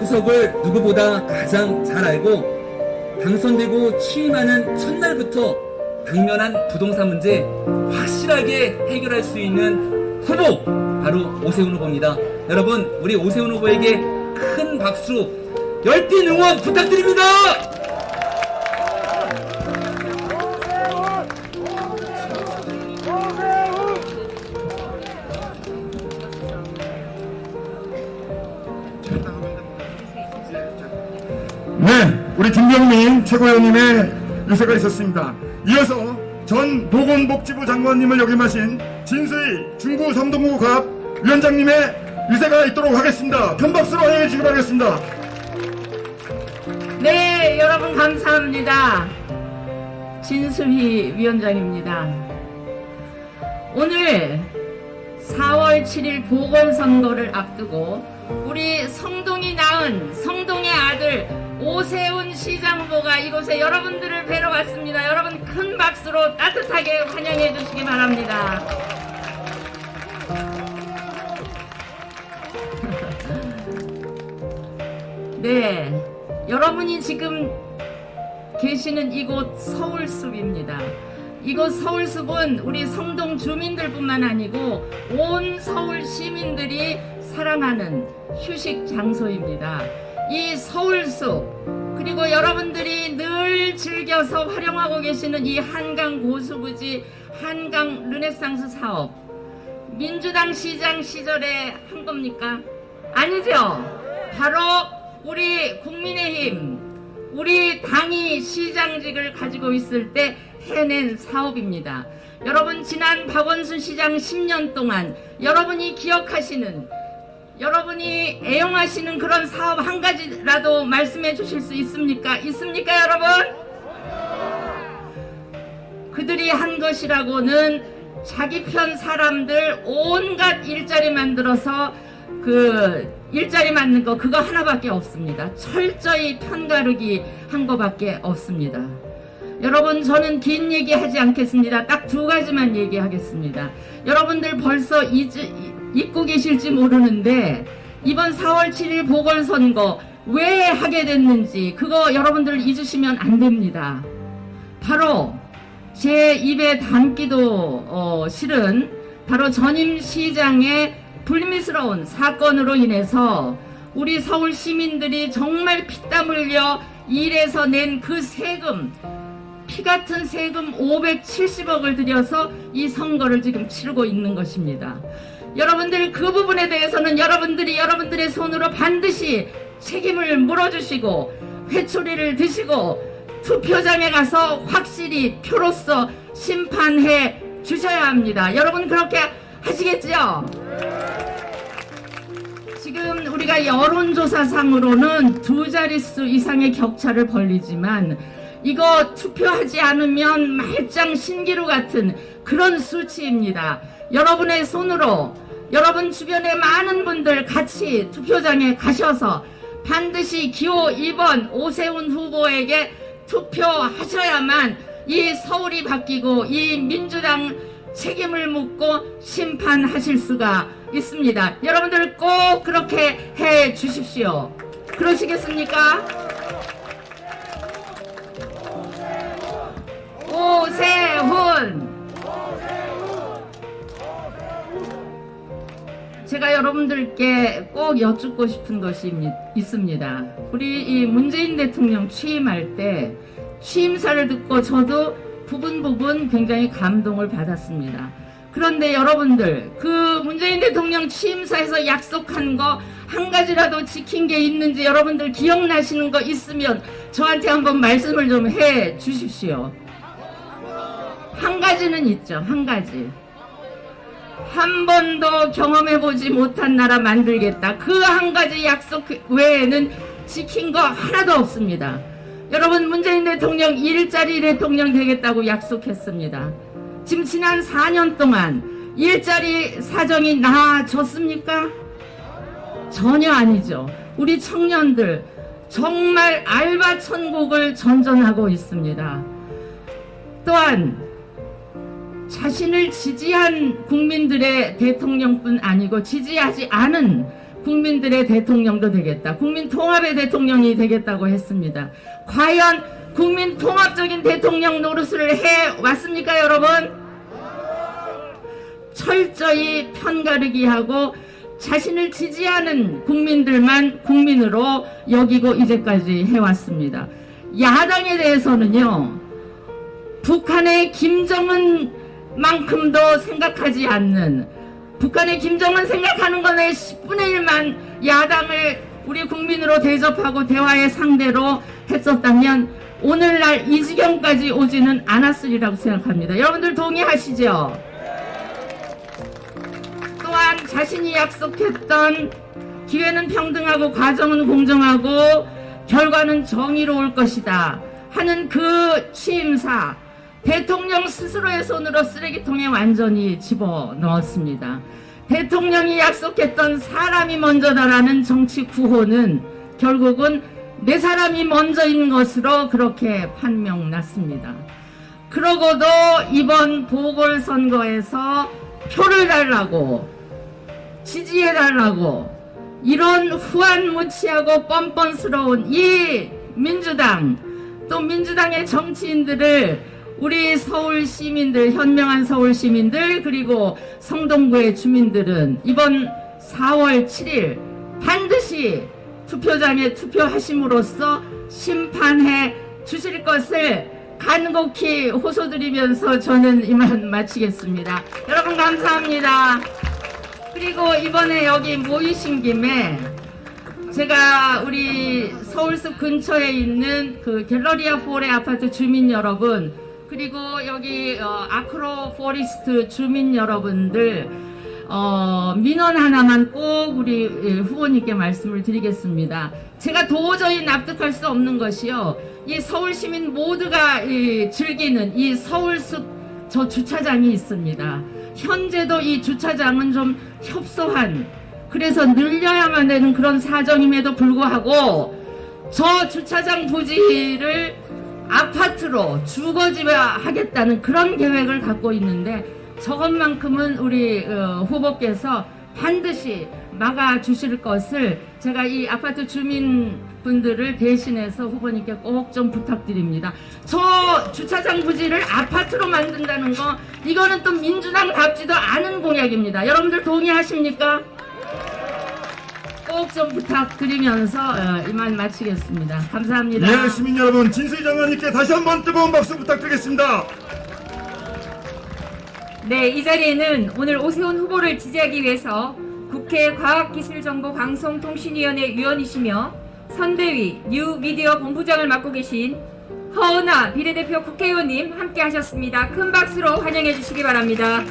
구석을 누구보다 가장 잘 알고 당선되고 취임하는 첫날부터 당면한 부동산 문제 확실하게 해결할 수 있는 후보, 바로 오세훈 후보입니다. 여러분, 우리 오세훈 후보에게 큰 박수, 열띤 응원 부탁드립니다. 네, 우리 김병민 최고위원님의 유세가 있었습니다. 이어서 전 보건복지부 장관님을 역임하신 진수희 중구 성동구 갑 위원장님의 유세가 있도록 하겠습니다. 큰 박수로 환영해 주시기 바라겠습니다. 네, 여러분 감사합니다. 진수희 위원장입니다. 오늘 4월 7일 보궐선거를 앞두고 우리 성동이 낳은 성동의 아들 오세훈 시장 후보가 이곳에 여러분들을 뵈러 왔습니다. 여러분 큰 박수로 따뜻하게 환영해 주시기 바랍니다. 네, 여러분이 지금 계시는 이곳 서울숲입니다. 이곳 서울숲은 우리 성동 주민들뿐만 아니고 온 서울 시민들이 사랑하는 휴식 장소입니다. 이 서울숲, 그리고 여러분들이 늘 즐겨서 활용하고 계시는 이 한강 고수부지 한강 르네상스 사업, 민주당 시장 시절에 한 겁니까? 아니죠. 바로 우리 국민의힘, 우리 당이 시장직을 가지고 있을 때 해낸 사업입니다. 여러분, 지난 박원순 시장 10년 동안 여러분이 기억하시는, 여러분이 애용하시는 그런 사업 한 가지라도 말씀해 주실 수 있습니까? 있습니까, 여러분? 그들이 한 것이라고는 자기 편 사람들 온갖 일자리 만들어서 그 일자리 맞는 거 그거 하나밖에 없습니다. 철저히 편가르기 한 거밖에 없습니다. 여러분, 저는 긴 얘기 하지 않겠습니다. 딱 두 가지만 얘기하겠습니다. 여러분들 벌써 잊고 계실지 모르는데 이번 4월 7일 보궐선거 왜 하게 됐는지 그거 여러분들 잊으시면 안 됩니다. 바로 제 입에 담기도 싫은 바로 전임 시장의 불미스러운 사건으로 인해서 우리 서울 시민들이 정말 피땀 흘려 일해서 낸 그 세금, 피같은 세금 570억을 들여서 이 선거를 지금 치르고 있는 것입니다. 여러분들 그 부분에 대해서는 여러분들이 여러분들의 손으로 반드시 책임을 물어주시고 회초리를 드시고 투표장에 가서 확실히 표로서 심판해 주셔야 합니다. 여러분 그렇게 하시겠지요? 지금 우리가 여론조사상으로는 두 자릿수 이상의 격차를 벌리지만 이거 투표하지 않으면 말짱 신기루 같은 그런 수치입니다. 여러분의 손으로 여러분 주변의 많은 분들 같이 투표장에 가셔서 반드시 기호 2번 오세훈 후보에게 투표하셔야만 이 서울이 바뀌고 이 민주당 책임을 묻고 심판하실 수가 있습니다. 여러분들 꼭 그렇게 해 주십시오. 그러시겠습니까? 오세훈! 제가 여러분들께 꼭 여쭙고 싶은 것이 있습니다. 우리 이 문재인 대통령 취임할 때 취임사를 듣고 저도 부분 굉장히 감동을 받았습니다. 그런데 여러분들 그 문재인 대통령 취임사에서 약속한 거 한 가지라도 지킨 게 있는지 여러분들 기억나시는 거 있으면 저한테 한번 말씀을 좀 해 주십시오. 한 가지는 있죠. 한 가지. 한 번도 경험해보지 못한 나라 만들겠다. 그 한 가지 약속 외에는 지킨 거 하나도 없습니다. 여러분, 문재인 대통령 일자리 대통령 되겠다고 약속했습니다. 지금 지난 4년 동안 일자리 사정이 나아졌습니까? 전혀 아니죠. 우리 청년들 정말 알바 천국을 전전하고 있습니다. 또한 자신을 지지한 국민들의 대통령뿐 아니고 지지하지 않은 국민들의 대통령도 되겠다. 국민 통합의 대통령이 되겠다고 했습니다. 과연 국민 통합적인 대통령 노릇을 해 왔습니까, 여러분? 철저히 편가르기 하고 자신을 지지하는 국민들만 국민으로 여기고 이제까지 해왔습니다. 야당에 대해서는요, 북한의 김정은만큼도 생각하지 않는, 북한의 김정은 생각하는 것의 10분의 1만 야당을 우리 국민으로 대접하고 대화의 상대로 했었다면 오늘날 이 지경까지 오지는 않았으리라고 생각합니다. 여러분들 동의하시죠? 또한 자신이 약속했던 기회는 평등하고 과정은 공정하고 결과는 정의로울 것이다 하는 그 취임사, 대통령 스스로의 손으로 쓰레기통에 완전히 집어넣었습니다. 대통령이 약속했던 사람이 먼저다라는 정치 구호는 결국은 내 사람이 먼저인 것으로 그렇게 판명났습니다. 그러고도 이번 보궐선거에서 표를 달라고, 지지해달라고, 이런 후안무치하고 뻔뻔스러운 이 민주당, 또 민주당의 정치인들을 우리 서울 시민들, 현명한 서울 시민들, 그리고 성동구의 주민들은 이번 4월 7일 반드시 투표장에 투표하심으로써 심판해 주실 것을 간곡히 호소드리면서 저는 이만 마치겠습니다. 여러분 감사합니다. 그리고 이번에 여기 모이신 김에 제가 우리 서울숲 근처에 있는 그 갤러리아 폴의 아파트 주민 여러분, 그리고 여기 아크로 포리스트 주민 여러분들 민원 하나만 꼭 우리 후보님께 말씀을 드리겠습니다. 제가 도저히 납득할 수 없는 것이요, 이 서울 시민 모두가 즐기는 이 서울숲 저 주차장이 있습니다. 현재도 이 주차장은 좀 협소한, 그래서 늘려야만 되는 그런 사정임에도 불구하고 저 주차장 부지를 아파트로 주거지하겠다는 그런 계획을 갖고 있는데, 저것만큼은 우리 후보께서 반드시 막아주실 것을 제가 이 아파트 주민분들을 대신해서 후보님께 꼭 좀 부탁드립니다. 저 주차장 부지를 아파트로 만든다는 거, 이거는 또 민주당답지도 않은 공약입니다. 여러분들 동의하십니까? 꼭 좀 부탁드리면서 이만 마치겠습니다. 감사합니다. 네, 시민 여러분, 진수희 장관님께 다시 한번 뜨거운 박수 부탁드리겠습니다. 네, 이 자리에는 오늘 오세훈 후보를 지지하기 위해서 국회 과학기술정보방송통신위원회 위원이시며 선대위 뉴미디어 본부장을 맡고 계신 허은하 비례대표 국회의원님 함께 하셨습니다. 큰 박수로 환영해 주시기 바랍니다.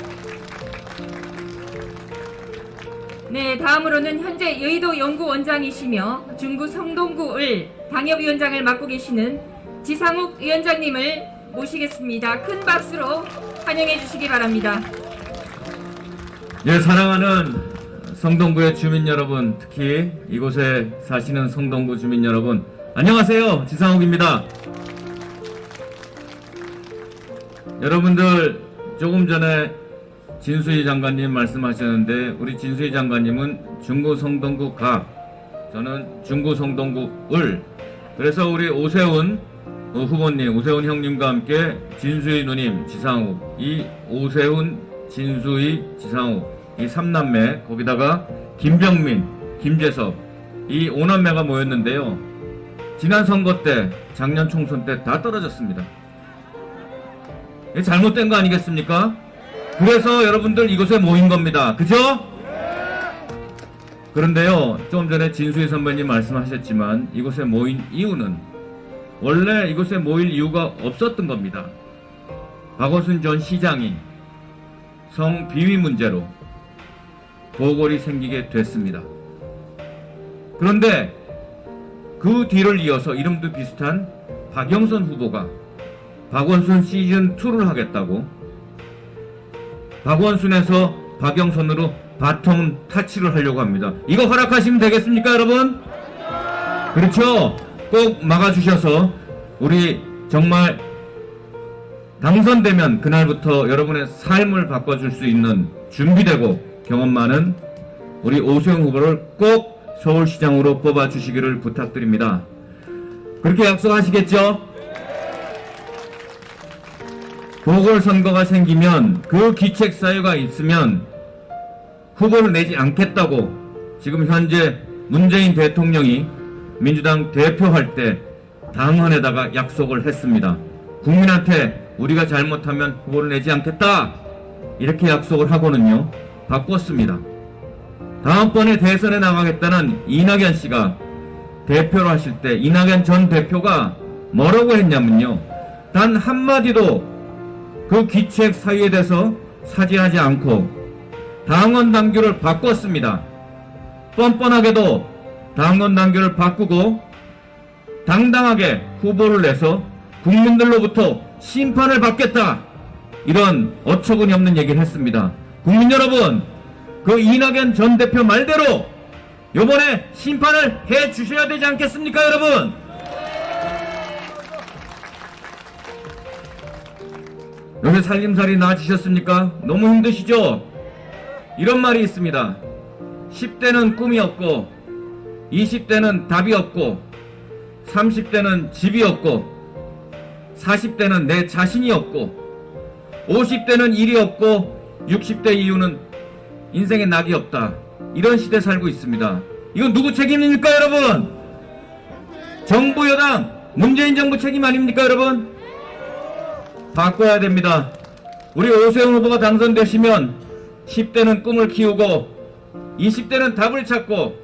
네, 다음으로는 현재 여의도 연구원장이시며 중구 성동구을 당협위원장을 맡고 계시는 지상욱 위원장님을 모시겠습니다. 큰 박수로 환영해 주시기 바랍니다. 예, 사랑하는 성동구의 주민 여러분, 특히 이곳에 사시는 성동구 주민 여러분, 안녕하세요. 지상욱입니다. 여러분들 조금 전에 진수희 장관님 말씀하셨는데, 우리 진수희 장관님은 중구 성동구 가, 저는 중구 성동구 을, 그래서 우리 오세훈 후보님, 오세훈 형님과 함께 진수희 누님, 지상욱, 이 오세훈, 진수희, 지상욱, 이 3남매, 거기다가 김병민, 김재섭, 이 5남매가 모였는데요. 지난 선거 때, 작년 총선 때 다 떨어졌습니다. 이게 잘못된 거 아니겠습니까? 그래서 여러분들 이곳에 모인 겁니다. 그죠? 그런데요, 좀 전에 진수희 선배님 말씀하셨지만 이곳에 모인 이유는 원래 이곳에 모일 이유가 없었던 겁니다. 박원순 전 시장이 성비위 문제로 보궐이 생기게 됐습니다. 그런데 그 뒤를 이어서 이름도 비슷한 박영선 후보가 박원순 시즌2를 하겠다고, 박원순에서 박영선으로 바통 타치를 하려고 합니다. 이거 허락하시면 되겠습니까, 여러분? 그렇죠? 꼭 막아주셔서 우리 정말 당선되면 그날부터 여러분의 삶을 바꿔줄 수 있는 준비되고 경험 많은 우리 오세훈 후보를 꼭 서울시장으로 뽑아주시기를 부탁드립니다. 그렇게 약속하시겠죠? 보궐선거가 생기면 그 기책사유가 있으면 후보를 내지 않겠다고 지금 현재 문재인 대통령이 민주당 대표할 때 당헌에다가 약속을 했습니다. 국민한테 우리가 잘못하면 후보를 내지 않겠다 이렇게 약속을 하고는요 바꿨습니다. 다음번에 대선에 나가겠다는 이낙연 씨가 대표로 하실 때 이낙연 전 대표가 뭐라고 했냐면요, 단 한마디도 그 기책 사유에 대해서 사죄하지 않고 당원 당규를 바꿨습니다. 뻔뻔하게도 당원 당규를 바꾸고 당당하게 후보를 내서 국민들로부터 심판을 받겠다, 이런 어처구니 없는 얘기를 했습니다. 국민 여러분, 그 이낙연 전 대표 말대로 요번에 심판을 해 주셔야 되지 않겠습니까, 여러분? 요새 살림살이 나아지셨습니까? 너무 힘드시죠? 이런 말이 있습니다. 10대는 꿈이 없고 20대는 답이 없고 30대는 집이 없고 40대는 내 자신이 없고 50대는 일이 없고 60대 이후는 인생에 낙이 없다, 이런 시대 살고 있습니다. 이건 누구 책임입니까, 여러분? 정부 여당 문재인 정부 책임 아닙니까, 여러분? 바꿔야 됩니다. 우리 오세훈 후보가 당선되시면 10대는 꿈을 키우고 20대는 답을 찾고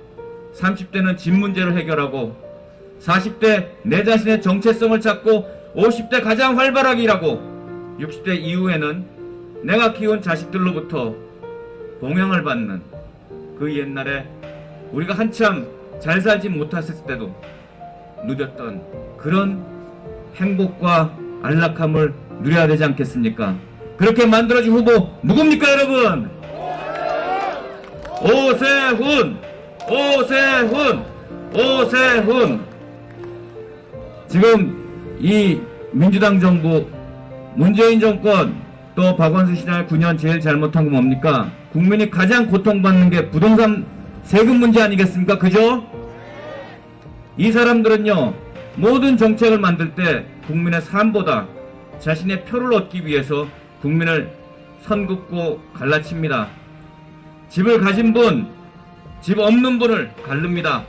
30대는 집 문제를 해결하고 40대 내 자신의 정체성을 찾고 50대 가장 활발하게 일하고 60대 이후에는 내가 키운 자식들로부터 봉양을 받는, 그 옛날에 우리가 한참 잘 살지 못했을 때도 누렸던 그런 행복과 안락함을 누려야 되지 않겠습니까? 그렇게 만들어준 후보 누굽니까, 여러분? 오세훈! 오세훈! 오세훈! 지금 이 민주당 정부, 문재인 정권, 또 박원순 시장의 9년 제일 잘못한 거 뭡니까? 국민이 가장 고통받는 게 부동산 세금 문제 아니겠습니까? 그죠? 이 사람들은요, 모든 정책을 만들 때 국민의 삶보다 자신의 표를 얻기 위해서 국민을 선긋고 갈라칩니다. 집을 가진 분, 집 없는 분을 가릅니다.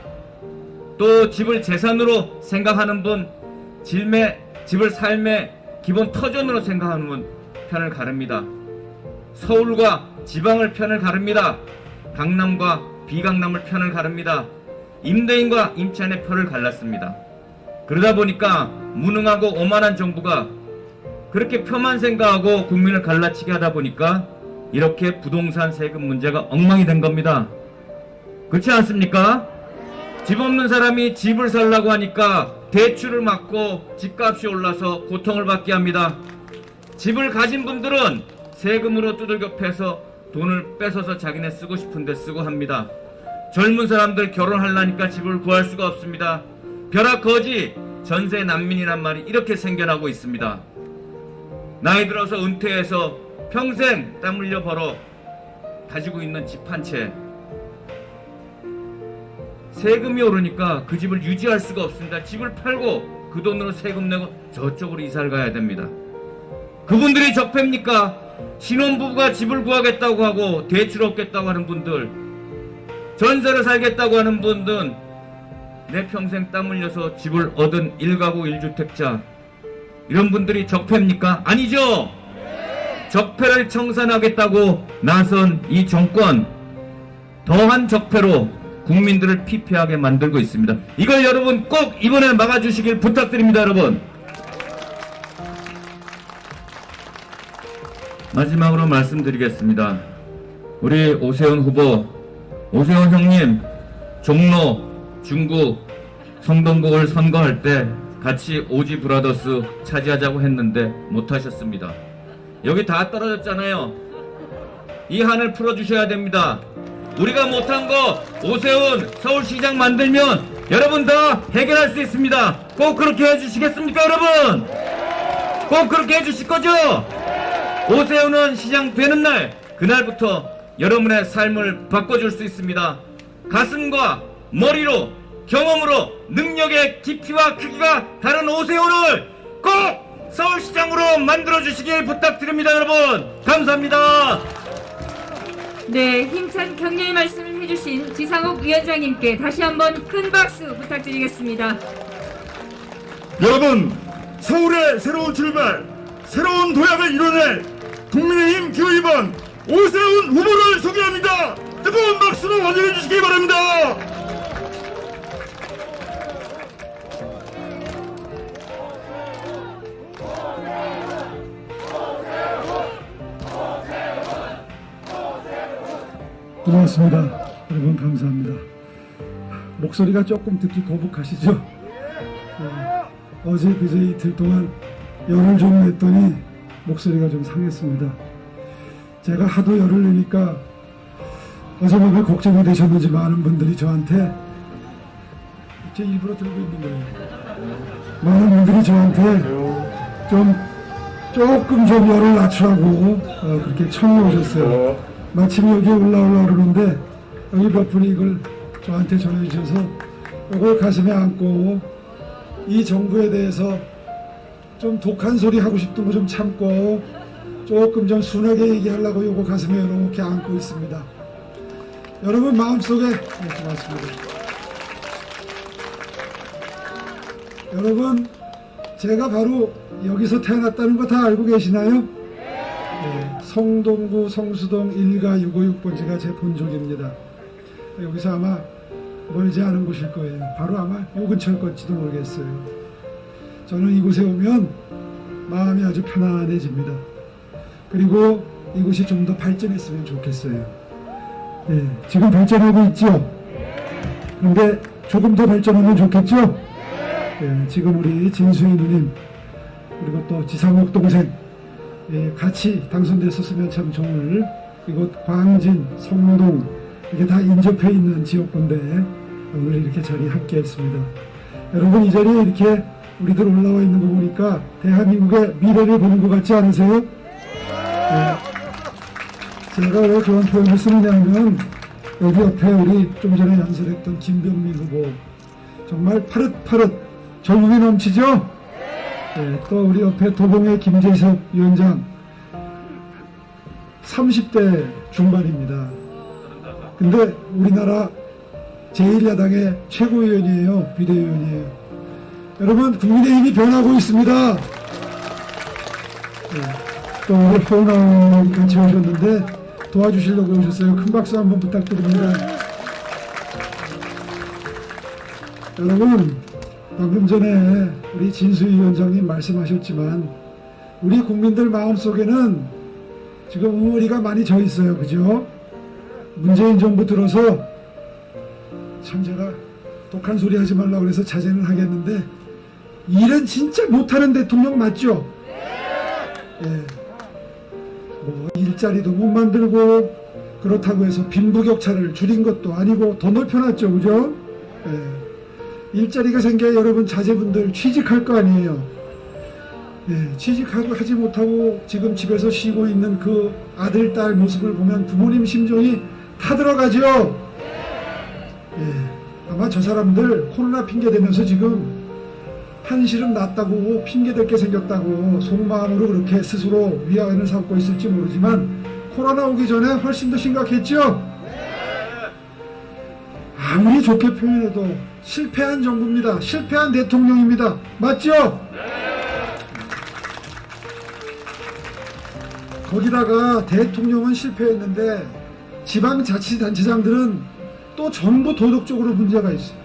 또 집을 재산으로 생각하는 분, 집을 삶의 기본 터전으로 생각하는 분 편을 가릅니다. 서울과 지방을 편을 가릅니다. 강남과 비강남을 편을 가릅니다. 임대인과 임차인의 표를 갈랐습니다. 그러다 보니까 무능하고 오만한 정부가 그렇게 표만 생각하고 국민을 갈라치게 하다 보니까 이렇게 부동산 세금 문제가 엉망이 된 겁니다. 그렇지 않습니까? 집 없는 사람이 집을 살라고 하니까 대출을 막고 집값이 올라서 고통을 받게 합니다. 집을 가진 분들은 세금으로 두들겨 패서 돈을 뺏어서 자기네 쓰고 싶은데 쓰고 합니다. 젊은 사람들 결혼하려니까 집을 구할 수가 없습니다. 벼락거지 전세 난민이란 말이 이렇게 생겨나고 있습니다. 나이 들어서 은퇴해서 평생 땀 흘려 벌어 가지고 있는 집 한 채, 세금이 오르니까 그 집을 유지할 수가 없습니다. 집을 팔고 그 돈으로 세금 내고 저쪽으로 이사를 가야 됩니다. 그분들이 적폐입니까? 신혼부부가 집을 구하겠다고 하고 대출 얻겠다고 하는 분들, 전세를 살겠다고 하는 분들은 내 평생 땀 흘려서 집을 얻은 1가구 1주택자, 이런 분들이 적폐입니까? 아니죠. 적폐를 청산하겠다고 나선 이 정권, 더한 적폐로 국민들을 피폐하게 만들고 있습니다. 이걸 여러분 꼭 이번에 막아주시길 부탁드립니다. 여러분, 마지막으로 말씀드리겠습니다. 우리 오세훈 후보, 오세훈 형님, 종로, 중구, 성동구를 선거할 때 같이 오지 브라더스 차지하자고 했는데 못하셨습니다. 여기 다 떨어졌잖아요. 이 한을 풀어주셔야 됩니다. 우리가 못한 거 오세훈 서울시장 만들면 여러분 다 해결할 수 있습니다. 꼭 그렇게 해주시겠습니까, 여러분? 꼭 그렇게 해주실 거죠? 오세훈은 시장 되는 날, 그날부터 여러분의 삶을 바꿔줄 수 있습니다. 가슴과 머리로, 경험으로, 능력의 깊이와 크기가 다른 오세훈을 꼭 서울시장으로 만들어주시길 부탁드립니다. 여러분 감사합니다. 네, 힘찬 격려의 말씀을 해주신 지상욱 위원장님께 다시 한번 큰 박수 부탁드리겠습니다. 여러분, 서울의 새로운 출발, 새로운 도약을 이뤄낼 국민의힘 기호위원 오세훈 후보를 소개합니다. 뜨거운 박수로 환영해 주시기 바랍니다. 고맙습니다. 여러분 감사합니다. 목소리가 조금 듣기 거북하시죠? 어제 그제 이틀 동안 열을 좀 냈더니 목소리가 좀 상했습니다. 제가 하도 열을 내니까 어제 밤에 걱정이 되셨는지 많은 분들이 저한테 제 일부러 들고 있는 거예요. 많은 분들이 저한테 조금 좀 열을 낮추라고 그렇게 청해 오셨어요. 마침 여기 올라오려고 그러는데 여기 몇 분이 이걸 저한테 전해주셔서 이걸 가슴에 안고 이 정부에 대해서 좀 독한 소리 하고 싶은 거 좀 참고 조금 좀 순하게 얘기하려고 이거 가슴에 이렇게 안고 있습니다. 여러분 마음속에 고맙습니다. 여러분 제가 바로 여기서 태어났다는 거 다 알고 계시나요? 네, 성동구 성수동 1가 656번지가 제 본족입니다. 여기서 아마 멀지 않은 곳일 거예요. 바로 아마 요 근처일 건지도 모르겠어요. 저는 이곳에 오면 마음이 아주 편안해집니다. 그리고 이곳이 좀 더 발전했으면 좋겠어요. 네, 지금 발전하고 있죠? 그런데 조금 더 발전하면 좋겠죠? 네, 지금 우리 진수희 누님 그리고 또 지상욱 동생 같이 당선됐었으면 참 좋을 이곳 광진, 성동 이게 다 인접해 있는 지역군데 오늘 이렇게 자리에 함께했습니다. 여러분 이 자리에 이렇게 우리들 올라와 있는 거 보니까 대한민국의 미래를 보는 것 같지 않으세요? 네. 제가 왜 그런 표현을 쓰느냐면 여기 옆에 우리 좀 전에 연설했던 김병민 후보 정말 파릇파릇 젊음이 넘치죠? 네, 또 우리 옆에 도봉의 김재석 위원장 30대 중반입니다. 근데 우리나라 제1야당의 최고위원이에요. 비대위원이에요. 여러분 국민의힘이 변하고 있습니다. 네, 또 우리 허은아 같이 오셨는데 도와주시려고 오셨어요. 큰 박수 한번 부탁드립니다. 여러분 방금 전에 우리 진수희 위원장님 말씀하셨지만 우리 국민들 마음속에는 지금 응어리가 많이 져 있어요. 그죠? 문재인 정부 들어서 참 제가 독한 소리 하지 말라고 그래서 자제는 하겠는데 일은 진짜 못하는 대통령 맞죠? 예. 뭐 일자리도 못 만들고 그렇다고 해서 빈부격차를 줄인 것도 아니고 더 넓혀놨죠. 그죠? 예. 일자리가 생겨야 여러분 자제분들 취직할 거 아니에요. 예, 취직하고 하지 못하고 지금 집에서 쉬고 있는 그 아들, 딸 모습을 보면 부모님 심정이 타들어가죠. 예, 아마 저 사람들 코로나 핑계 대면서 지금 한시름 났다고 핑계댈 게 생겼다고 속마음으로 그렇게 스스로 위안을 삼고 있을지 모르지만 코로나 오기 전에 훨씬 더 심각했죠. 아무리 좋게 표현해도 실패한 정부입니다. 실패한 대통령입니다. 맞죠? 거기다가 대통령은 실패했는데 지방자치단체장들은 또 전부 도덕적으로 문제가 있어요.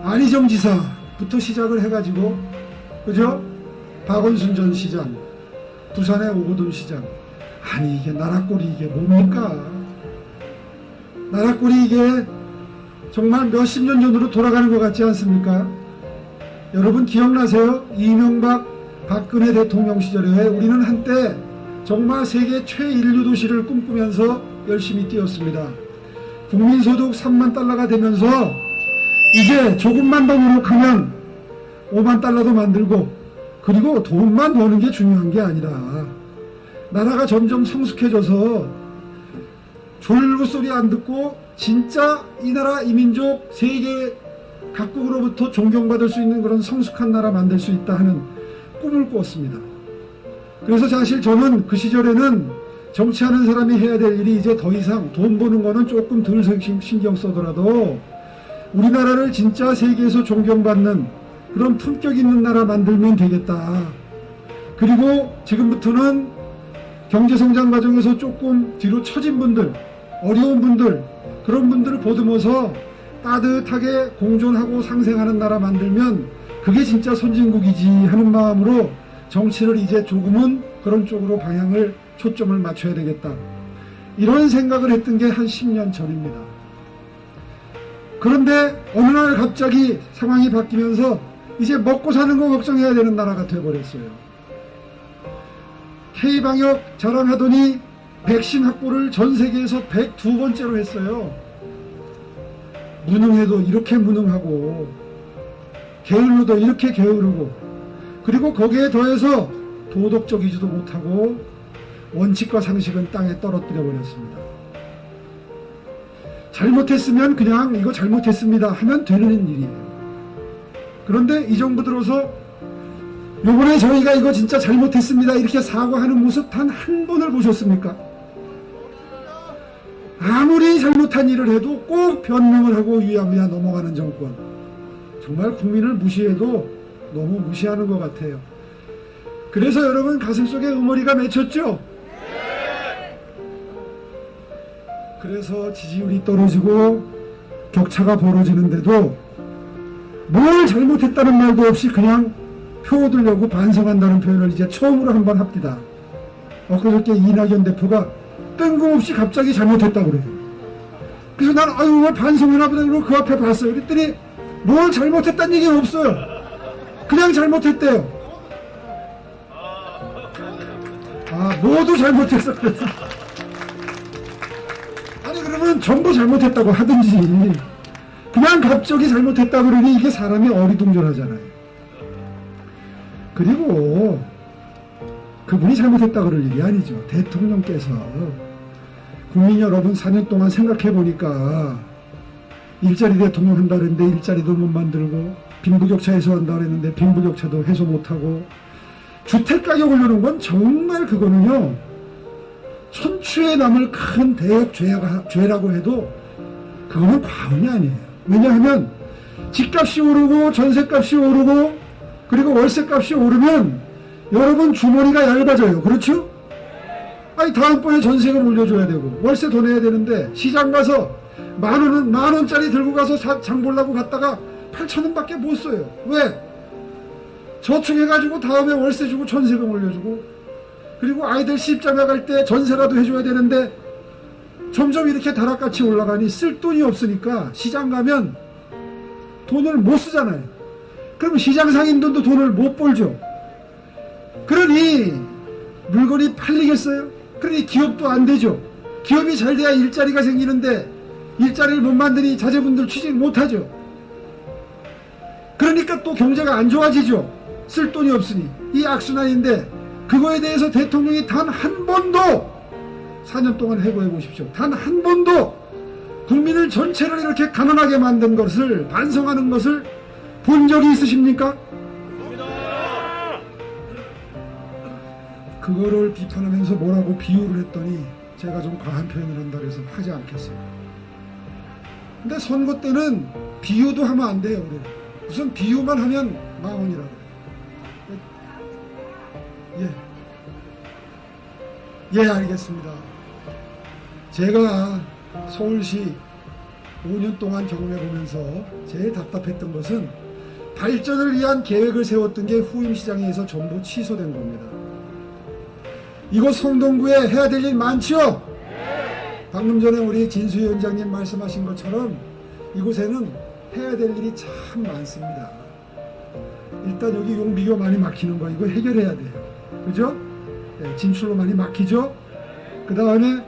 안희정 지사부터 시작을 해가지고 그죠? 박원순 전 시장, 부산의 오거돈 시장. 아니 이게 나라꼴이 이게 뭡니까? 나라꼴이 이게 정말 몇십 년 전으로 돌아가는 것 같지 않습니까? 여러분 기억나세요? 이명박 박근혜 대통령 시절에 우리는 한때 정말 세계 최인류 도시를 꿈꾸면서 열심히 뛰었습니다. 국민소득 3만 달러가 되면서 이제 조금만 더 노력하면 5만 달러도 만들고 그리고 돈만 버는 게 중요한 게 아니라 나라가 점점 성숙해져서 졸부 소리 안 듣고 진짜 이 나라 이 민족 세계 각국으로부터 존경받을 수 있는 그런 성숙한 나라 만들 수 있다 하는 꿈을 꾸었습니다. 그래서 사실 저는 그 시절에는 정치하는 사람이 해야 될 일이 이제 더 이상 돈 버는 거는 조금 덜 신경 써더라도 우리나라를 진짜 세계에서 존경받는 그런 품격 있는 나라 만들면 되겠다. 그리고 지금부터는 경제성장 과정에서 조금 뒤로 처진 분들, 어려운 분들, 그런 분들을 보듬어서 따뜻하게 공존하고 상생하는 나라 만들면 그게 진짜 선진국이지 하는 마음으로 정치를 이제 조금은 그런 쪽으로 방향을 초점을 맞춰야 되겠다. 이런 생각을 했던 게 한 10년 전입니다. 그런데 어느 날 갑자기 상황이 바뀌면서 이제 먹고 사는 거 걱정해야 되는 나라가 돼버렸어요. K방역 자랑하더니 백신 확보를 전 세계에서 102번째로 했어요. 무능해도 이렇게 무능하고 게을러도 이렇게 게으르고 그리고 거기에 더해서 도덕적이지도 못하고 원칙과 상식은 땅에 떨어뜨려 버렸습니다. 잘못했으면 그냥 이거 잘못했습니다 하면 되는 일이에요. 그런데 이 정부 들어서 요번에 저희가 이거 진짜 잘못했습니다 이렇게 사과하는 모습 단 한 번을 보셨습니까? 아무리 잘못한 일을 해도 꼭 변명을 하고 위야무야 넘어가는 정권. 정말 국민을 무시해도 너무 무시하는 것 같아요. 그래서 여러분 가슴속에 응어리가 맺혔죠? 그래서 지지율이 떨어지고 격차가 벌어지는데도 뭘 잘못했다는 말도 없이 그냥 표 얻으려고 반성한다는 표현을 이제 처음으로 한번 합니다. 엊그저께 이낙연 대표가 뜬금없이 갑자기 잘못했다고 그래요. 그래서 난 아유 뭘 반성하나 보다 그러고 그 앞에 봤어요. 그랬더니 뭘 잘못했다는 얘기는 없어요. 그냥 잘못했대요. 아 모두 잘못했어. 그래서 아니 그러면 전부 잘못했다고 하든지 그냥 갑자기 잘못했다고 그러니 이게 사람이 어리둥절하잖아요. 그리고 그분이 잘못했다 그럴 일이 아니죠. 대통령께서 국민 여러분 4년 동안 생각해 보니까 일자리 대통령 한다 그랬는데 일자리도 못 만들고 빈부격차 해소한다 그랬는데 빈부격차도 해소 못하고 주택가격 올려놓은 건 정말 그거는요 천추에 남을 큰 대역 죄라고 해도 그거는 과언이 아니에요. 왜냐하면 집값이 오르고 전세값이 오르고 그리고 월세값이 오르면 여러분 주머니가 얇아져요. 그렇죠? 아니 다음번에 전세금 올려줘야 되고 월세 더 내야 되는데 시장 가서 만 원짜리 들고 가서 장 보려고 갔다가 8,000원 밖에 못 써요. 왜? 저축해가지고 다음에 월세 주고 전세금 올려주고 그리고 아이들 시집장가 갈 때 전세라도 해줘야 되는데 점점 이렇게 다락같이 올라가니 쓸 돈이 없으니까 시장 가면 돈을 못 쓰잖아요. 그럼 시장 상인들도 돈을 못 벌죠. 그러니 물건이 팔리겠어요? 그러니 기업도 안 되죠. 기업이 잘 돼야 일자리가 생기는데 일자리를 못 만드니 자제분들 취직 못하죠. 그러니까 또 경제가 안 좋아지죠. 쓸 돈이 없으니. 이 악순환인데 그거에 대해서 대통령이 단 한 번도 4년 동안 해고해 보십시오. 단 한 번도 국민을 전체를 이렇게 가난하게 만든 것을 반성하는 것을 본 적이 있으십니까? 그거를 비판하면서 뭐라고 비유를 했더니 제가 좀 과한 표현을 한다 그래서 하지 않겠어요. 근데 선거 때는 비유도 하면 안 돼요. 우리는. 우선 비유만 하면 망언이라고 그래요. 예, 알겠습니다. 제가 서울시 5년 동안 경험해보면서 제일 답답했던 것은 발전을 위한 계획을 세웠던 게 후임시장에서 전부 취소된 겁니다. 이곳 성동구에 해야 될 일 많죠? 방금 전에 우리 진수희 위원장님 말씀하신 것처럼 이곳에는 해야 될 일이 참 많습니다. 일단 여기 용비교 많이 막히는 거 이거 해결해야 돼요. 그죠? 네, 진출로 많이 막히죠? 그 다음에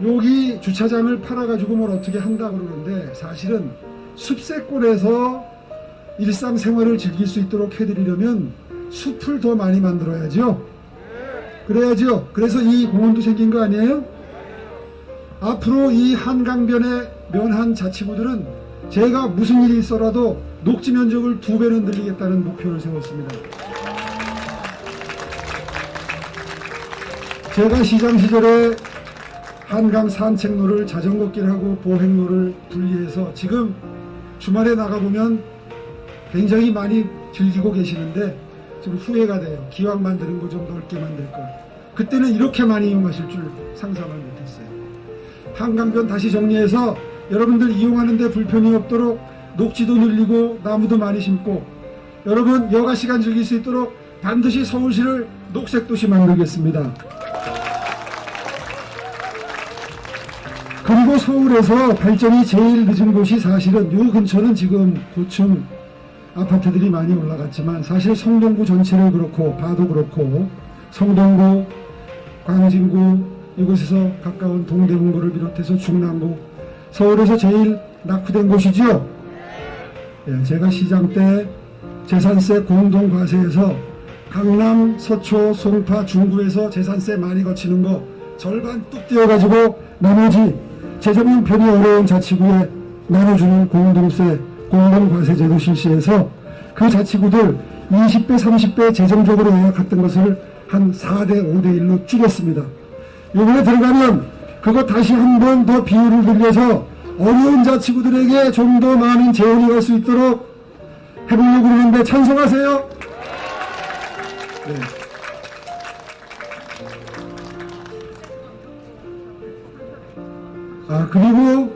여기 주차장을 팔아가지고 뭘 어떻게 한다 그러는데 사실은 숲세권에서 일상생활을 즐길 수 있도록 해드리려면 숲을 더 많이 만들어야죠. 그래야죠. 그래서 이 공원도 생긴 거 아니에요? 앞으로 이 한강변의 면한 자치구들은 제가 무슨 일이 있어라도 녹지 면적을 2배는 늘리겠다는 목표를 세웠습니다. 제가 시장 시절에 한강 산책로를 자전거길하고 보행로를 분리해서 지금 주말에 나가보면 굉장히 많이 즐기고 계시는데 좀 후회가 돼요. 기왕 만드는 거 좀 넓게 만들 걸. 그때는 이렇게 많이 이용하실 줄 상상을 못했어요. 한강변 다시 정리해서 여러분들 이용하는 데 불편이 없도록 녹지도 늘리고 나무도 많이 심고 여러분 여가 시간 즐길 수 있도록 반드시 서울시를 녹색도시 만들겠습니다. 그리고 서울에서 발전이 제일 늦은 곳이 사실은 요 근처는 지금 고층 아파트들이 많이 올라갔지만 사실 성동구 전체를 그렇고 봐도 그렇고 성동구, 광진구 이곳에서 가까운 동대문구를 비롯해서 중랑구 서울에서 제일 낙후된 곳이죠. 예, 제가 시장 때 재산세 공동과세에서 강남, 서초, 송파, 중구에서 재산세 많이 거치는 거 절반 뚝 떼어가지고 나머지 재정형 편이 어려운 자치구에 나눠주는 공동세, 공동과세제도 실시해서 그 자치구들 20배, 30배 재정적으로 예약했던 것을 한 4대, 5대 1로 줄였습니다. 이번에 들어가면 그거 다시 한 번 더 비율을 늘려서 어려운 자치구들에게 좀 더 많은 재원이 갈 수 있도록 해보려고 그러는데 찬성하세요? 네. 그리고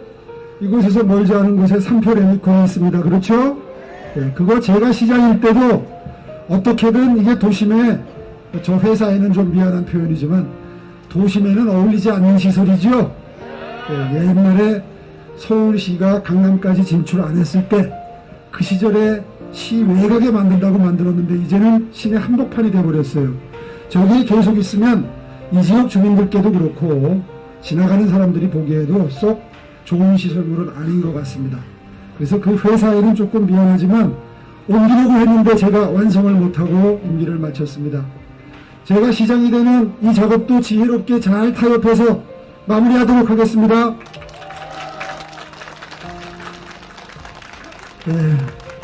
이곳에서 멀지 않은 곳에 삼표 레미콘이 있습니다. 그렇죠? 네, 그거 제가 시장일 때도 어떻게든 이게 도심에 저 회사에는 좀 미안한 표현이지만 도심에는 어울리지 않는 시설이죠. 네, 옛날에 서울시가 강남까지 진출 안 했을 때 그 시절에 시 외곽에 만든다고 만들었는데 이제는 시내 한복판이 돼버렸어요. 저기 계속 있으면 이 지역 주민들께도 그렇고 지나가는 사람들이 보기에도 쏙 좋은 시설물은 아닌 것 같습니다. 그래서 그 회사에는 조금 미안하지만 옮기려고 했는데 제가 완성을 못하고 임기를 마쳤습니다. 제가 시장이 되는 이 작업도 지혜롭게 잘 타협해서 마무리하도록 하겠습니다. 네,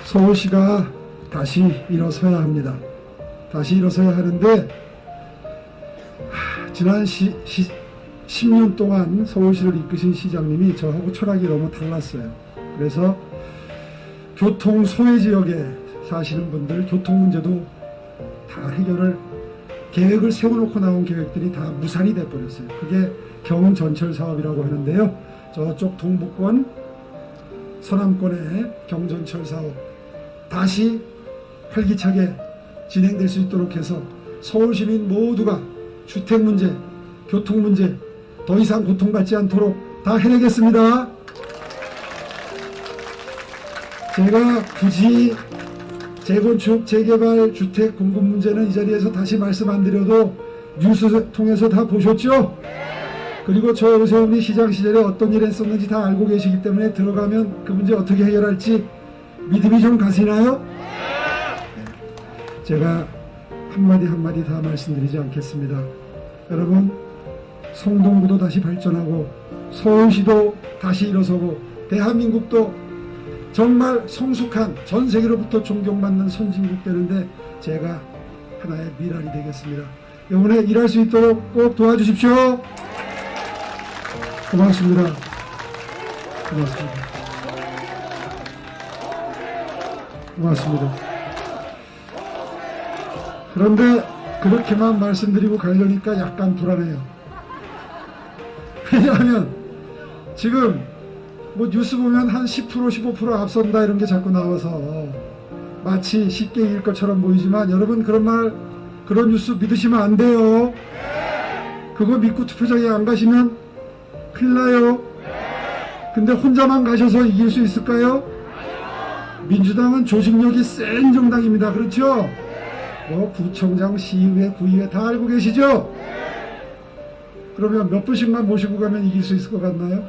서울시가 다시 일어서야 합니다. 다시 일어서야 하는데 지난 10년 동안 서울시를 이끄신 시장님이 저하고 철학이 너무 달랐어요. 그래서 교통 소외 지역에 사시는 분들 교통 문제도 다 해결을 계획을 세워놓고 나온 계획들이 다 무산이 돼버렸어요. 그게 경전철 사업이라고 하는데요. 저쪽 동북권 서남권의 경전철 사업 다시 활기차게 진행될 수 있도록 해서 서울 시민 모두가 주택 문제, 교통 문제 더 이상 고통받지 않도록 다 해내겠습니다. 제가 굳이 재건축, 재개발, 주택 공급 문제는 이 자리에서 다시 말씀 안 드려도 뉴스 통해서 다 보셨죠? 그리고 저 오세훈이 시장 시절에 어떤 일 했었는지 다 알고 계시기 때문에 들어가면 그 문제 어떻게 해결할지 믿음이 좀 가시나요? 제가 한마디 한마디 다 말씀드리지 않겠습니다. 여러분 성동구도 다시 발전하고 서울시도 다시 일어서고 대한민국도 정말 성숙한 전 세계로부터 존경받는 선진국 되는데 제가 하나의 미랄이 되겠습니다. 이번에 일할 수 있도록 꼭 도와주십시오. 고맙습니다. 고맙습니다. 고맙습니다. 그런데 그렇게만 말씀드리고 가려니까 약간 불안해요. 왜냐하면 지금 뭐 뉴스 보면 한 10% 15% 앞선다 이런 게 자꾸 나와서 마치 쉽게 이길 것처럼 보이지만 여러분 그런 뉴스 믿으시면 안 돼요. 그거 믿고 투표장에 안 가시면 큰일 나요. 근데 혼자만 가셔서 이길 수 있을까요? 민주당은 조직력이 센 정당입니다. 그렇죠? 뭐 구청장, 시의회, 구의회 다 알고 계시죠? 그러면 몇 분씩만 모시고 가면 이길 수 있을 것 같나요?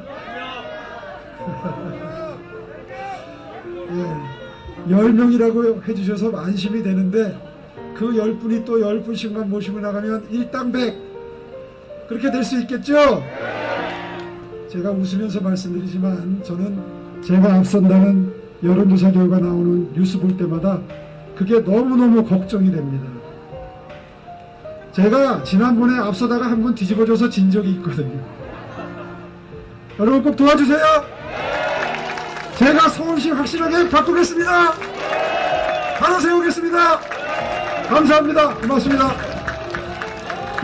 예, 10명이라고 해주셔서 안심이 되는데 그 10분이 또 10분씩만 모시고 나가면 일당 100 그렇게 될 수 있겠죠? 제가 웃으면서 말씀드리지만 저는 제가 앞선다는 여론조사 결과 나오는 뉴스 볼 때마다 그게 너무너무 걱정이 됩니다. 제가 지난번에 앞서다가 한번 뒤집어져서 진 적이 있거든요. 여러분 꼭 도와주세요. 제가 서울시 확실하게 바꾸겠습니다. 바로 세우겠습니다. 감사합니다. 고맙습니다.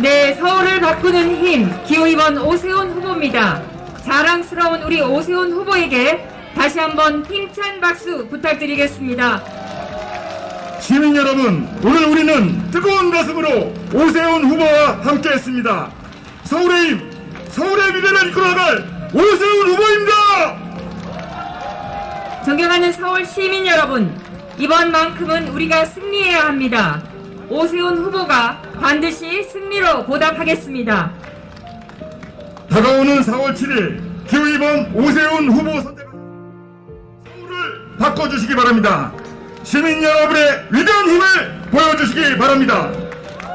네, 서울을 바꾸는 힘 기호위원 오세훈 후보입니다. 자랑스러운 우리 오세훈 후보에게 다시 한번 힘찬 박수 부탁드리겠습니다. 시민 여러분, 오늘 우리는 뜨거운 가슴으로 오세훈 후보와 함께했습니다. 서울의 힘, 서울의 미래를 이끌어갈 오세훈 후보입니다. 존경하는 서울 시민 여러분, 이번만큼은 우리가 승리해야 합니다. 오세훈 후보가 반드시 승리로 보답하겠습니다. 다가오는 4월 7일 기호위원 오세훈 후보 선택하셔서 서울을 바꿔주시기 바랍니다. 시민 여러분의 위대한 힘을 보여주시기 바랍니다.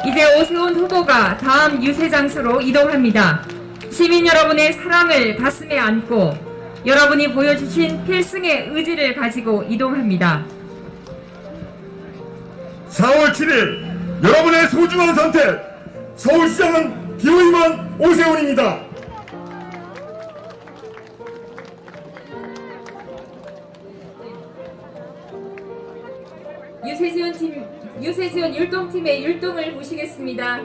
이제 오세훈 후보가 다음 유세 장소로 이동합니다. 시민 여러분의 사랑을 가슴에 안고 여러분이 보여주신 필승의 의지를 가지고 이동합니다. 4월 7일 여러분의 소중한 선택, 서울시장은 기호위원 오세훈입니다. 유세지원 율동팀의 율동을 보시겠습니다.